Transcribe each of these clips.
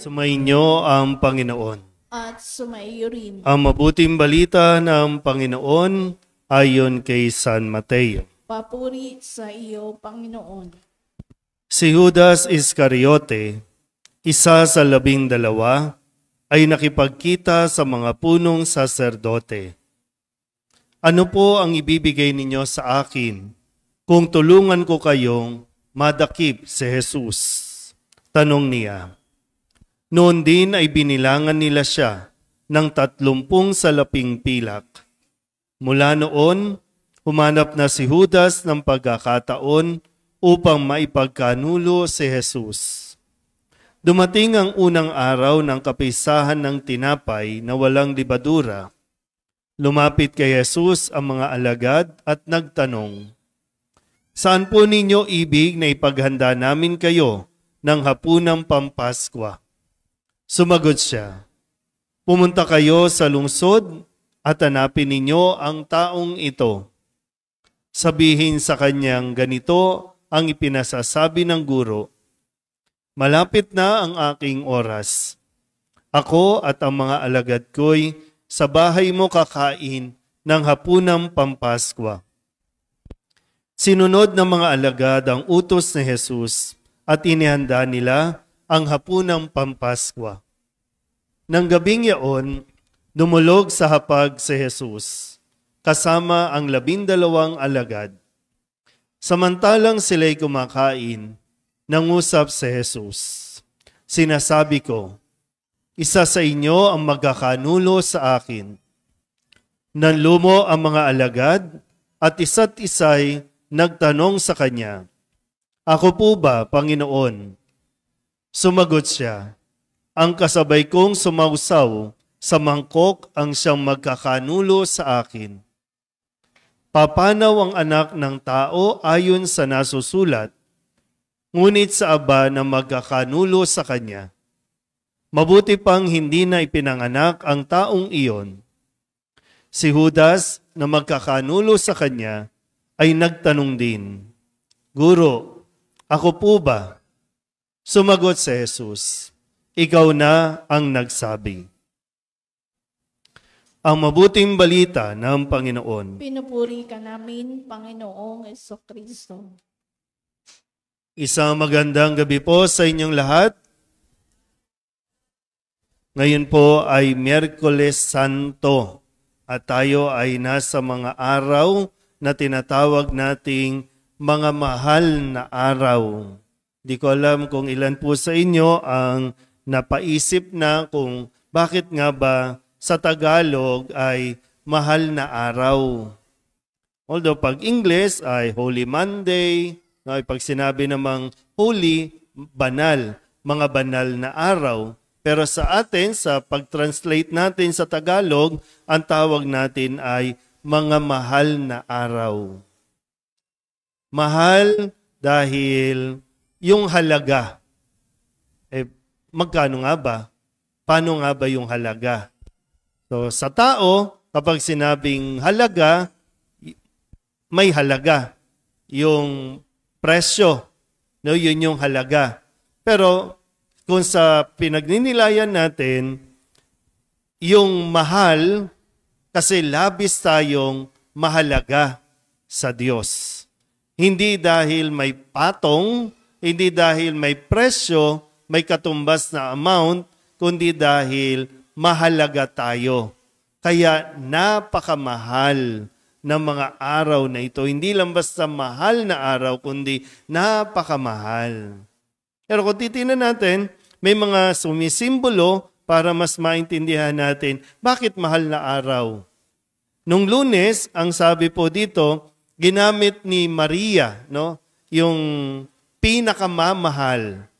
Sumainyo ang Panginoon. At sumaiyo rin. Ang mabuting balita ng Panginoon ayon kay San Mateo. Papuri sa iyo, Panginoon. Si Judas Iscariote, isa sa 12, ay nakipagkita sa mga punong saserdote. Ano po ang ibibigay ninyo sa akin kung tulungan ko kayong madakip si Jesus? Tanong niya. Noon din ay binilangan nila siya ng 30 salaping pilak. Mula noon, humanap na si Judas ng pagkakataon upang maipagkanulo si Jesus. Dumating ang unang araw ng kapisahan ng tinapay na walang libadura. Lumapit kay Jesus ang mga alagad at nagtanong, "Saan po ninyo ibig na ipaghanda namin kayo ng hapunang Pampaskwa?" Sumagot siya, "Pumunta kayo sa lungsod at hanapin ninyo ang taong ito. Sabihin sa kanyang ganito ang ipinasasabi ng guro, malapit na ang aking oras. Ako at ang mga alagad ko'y sa bahay mo kakain ng hapunang Pampaskwa." Sinunod ng mga alagad ang utos ni Jesus at inihanda nila ang hapunang Pampaskwa. Nang gabing yaon, dumulog sa hapag si Jesus, kasama ang 12 alagad. Samantalang sila'y kumakain, nangusap si Jesus. "Sinasabi ko, isa sa inyo ang magkakanulo sa akin." Nanlumo ang mga alagad at isa't isa'y nagtanong sa kanya, "Ako po ba, Panginoon?" Sumagot siya, "Ang kasabay kong sumausaw sa mangkok ang siyang magkakanulo sa akin. Papanaw ang anak ng tao ayon sa nasusulat, ngunit sa aba na magkakanulo sa kanya. Mabuti pang hindi na ipinanganak ang taong iyon." Si Judas na magkakanulo sa kanya ay nagtanong din, "Guro, ako po ba?" Sumagot si Jesus, "Ikaw na ang nagsabi." Ang mabuting balita ng Panginoon. Pinupuri ka namin, Panginoong Jesucristo. Isang magandang gabi po sa inyong lahat. Ngayon po ay Miyerkules Santo at tayo ay nasa mga araw na tinatawag nating mga mahal na araw. Di ko alam kung ilan po sa inyo ang napaisip na kung bakit nga ba sa Tagalog ay mahal na araw. Although pag English ay Holy Monday, pag sinabi namang holy, banal, mga banal na araw. Pero sa atin, sa pag-translate natin sa Tagalog, ang tawag natin ay mga mahal na araw. Mahal dahil yung halaga, magkano nga ba? Paano nga ba yung halaga? So sa tao, kapag sinabing halaga, may halaga. Yung presyo, no, yun yung halaga. Pero kung sa pinagninilayan natin, yung mahal, kasi labis tayong mahalaga sa Diyos. Hindi dahil may patong, hindi dahil may presyo, may katumbas na amount, kundi dahil mahalaga tayo. Kaya napakamahal ng mga araw na ito. Hindi lang basta mahal na araw, kundi napakamahal. Pero kung titingnan natin, may mga sumisimbolo para mas maintindihan natin bakit mahal na araw. Nung Lunes, ang sabi po dito, ginamit ni Maria, no? Yung pinakamamahal,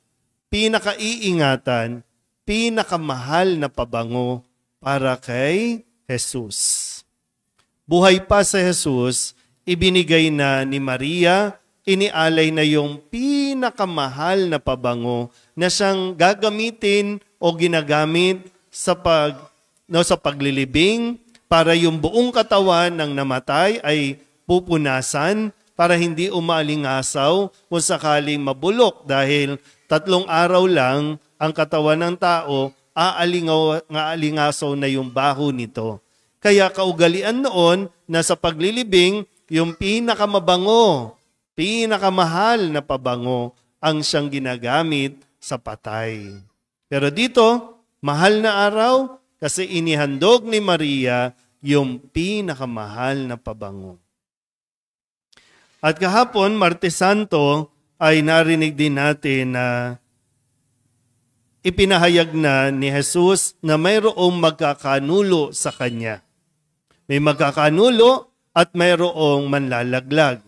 pinakaiingatan, pinakamahal na pabango para kay Jesus. Buhay pa si Jesus, ibinigay na ni Maria, inialay na yung pinakamahal na pabango na siyang gagamitin o ginagamit sa paglilibing para yung buong katawan ng namatay ay pupunasan para hindi umaalingasaw kung sakaling mabulok dahil 3 araw lang ang katawan ng tao, aalingasaw na yung baho nito. Kaya kaugalian noon na sa paglilibing, yung pinakamabango, pinakamahal na pabango ang siyang ginagamit sa patay. Pero dito, mahal na araw kasi inihandog ni Maria yung pinakamahal na pabango. At kahapon, Martes Santo, ay narinig din natin na ipinahayag na ni Jesus na mayroong magkakanulo sa Kanya. May magkakanulo at mayroong manlalaglag.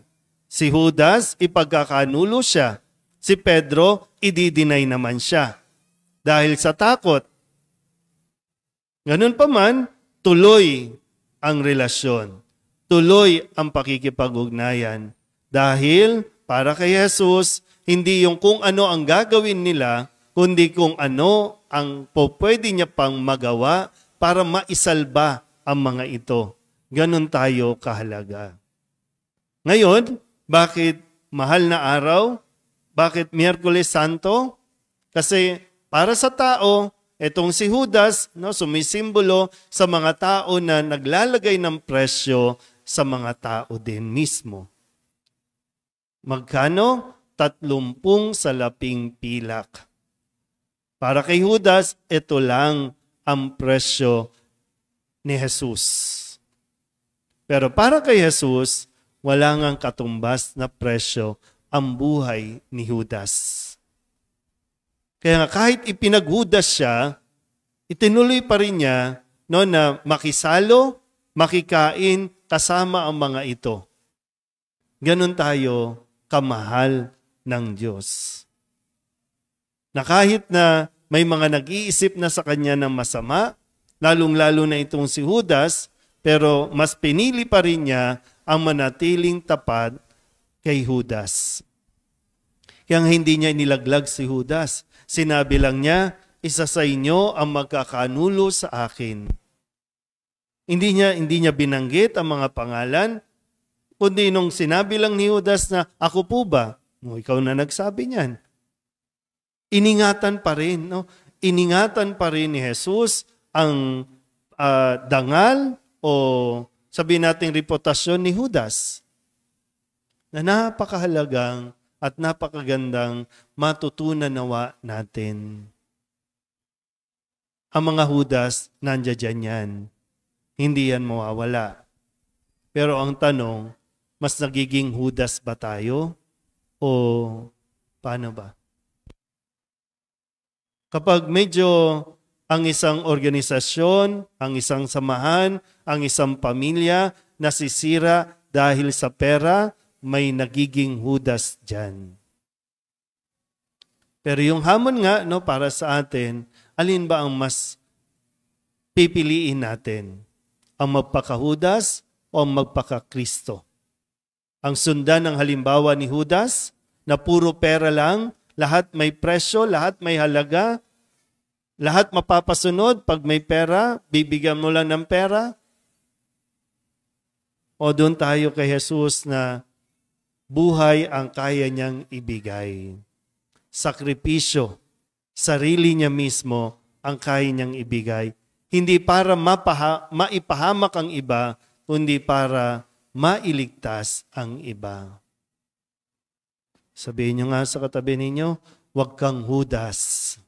Si Judas, ipagkakanulo siya. Si Pedro, ididinay naman siya. Dahil sa takot. Ganun pa man, tuloy ang relasyon. Tuloy ang pakikipag-ugnayan. Dahil para kay Jesus, hindi yung kung ano ang gagawin nila, kundi kung ano ang pwede niya pang magawa para maisalba ang mga ito. Ganon tayo kahalaga. Ngayon, bakit mahal na araw? Bakit Miyerkules Santo? Kasi para sa tao, itong si Judas, sumisimbolo sa mga tao na naglalagay ng presyo sa mga tao din mismo. Magkano? 30 salaping pilak. Para kay Judas, ito lang ang presyo ni Jesus. Pero para kay Jesus, wala ngang katumbas na presyo ang buhay ni Judas. Kaya nga kahit ipinaghudas siya, itinuloy pa rin niya na makisalo, makikain kasama ang mga ito. Ganon tayo kamahal ng Diyos. Na kahit na may mga nag-iisip na sa kanya ng masama, lalong-lalo na itong si Judas, pero mas pinili pa rin niya ang manatiling tapat kay Judas. Kaya hindi niya nilaglag si Judas. Sinabi lang niya, isa sa inyo ang magkakanulo sa akin. Hindi niya binanggit ang mga pangalan, kundi nung sinabi lang ni Judas na, ako po ba? Ikaw na nagsabi niyan. Iningatan pa rin, no? Iningatan pa rin ni Jesus ang dangal o sabihin nating reputasyon ni Judas na napakahalagang at napakagandang matutunan nawa natin. Ang mga Judas, nandiyan yan. Hindi yan mawawala. Pero ang tanong, mas nagiging Judas ba tayo? O paano ba? Kapag medyo ang isang organisasyon, ang isang samahan, ang isang pamilya nasisira dahil sa pera, may nagiging Judas dyan. Pero yung hamon nga para sa atin, alin ba ang mas pipiliin natin? Ang magpaka-Judas o ang magpaka-Kristo? Ang sundan ng halimbawa ni Judas na puro pera lang, lahat may presyo, lahat may halaga, lahat mapapasunod pag may pera, bibigyan mo lang ng pera? O doon tayo kay Jesus na buhay ang kaya niyang ibigay. Sakripisyo, sarili niya mismo ang kaya niyang ibigay. Hindi para maipahamak ang iba, kundi para mailigtas ang iba. Sabihin niyo nga sa katabi ninyo, huwag kang Judas.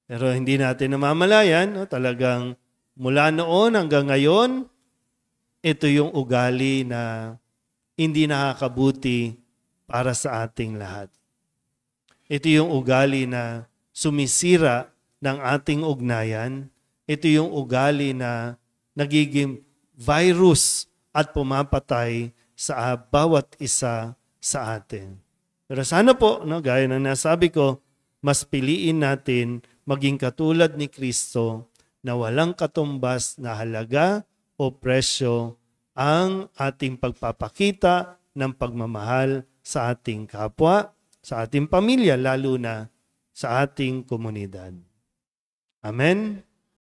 Pero hindi natin namamalayan, talagang mula noon hanggang ngayon, ito yung ugali na hindi nakakabuti para sa ating lahat. Ito yung ugali na sumisira ng ating ugnayan. Ito yung ugali na nagiging virus at pumapatay sa bawat isa sa atin. Pero sana po, gaya ng nasabi ko, mas piliin natin maging katulad ni Kristo na walang katumbas na halaga o presyo ang ating pagpapakita ng pagmamahal sa ating kapwa, sa ating pamilya, lalo na sa ating komunidad. Amen.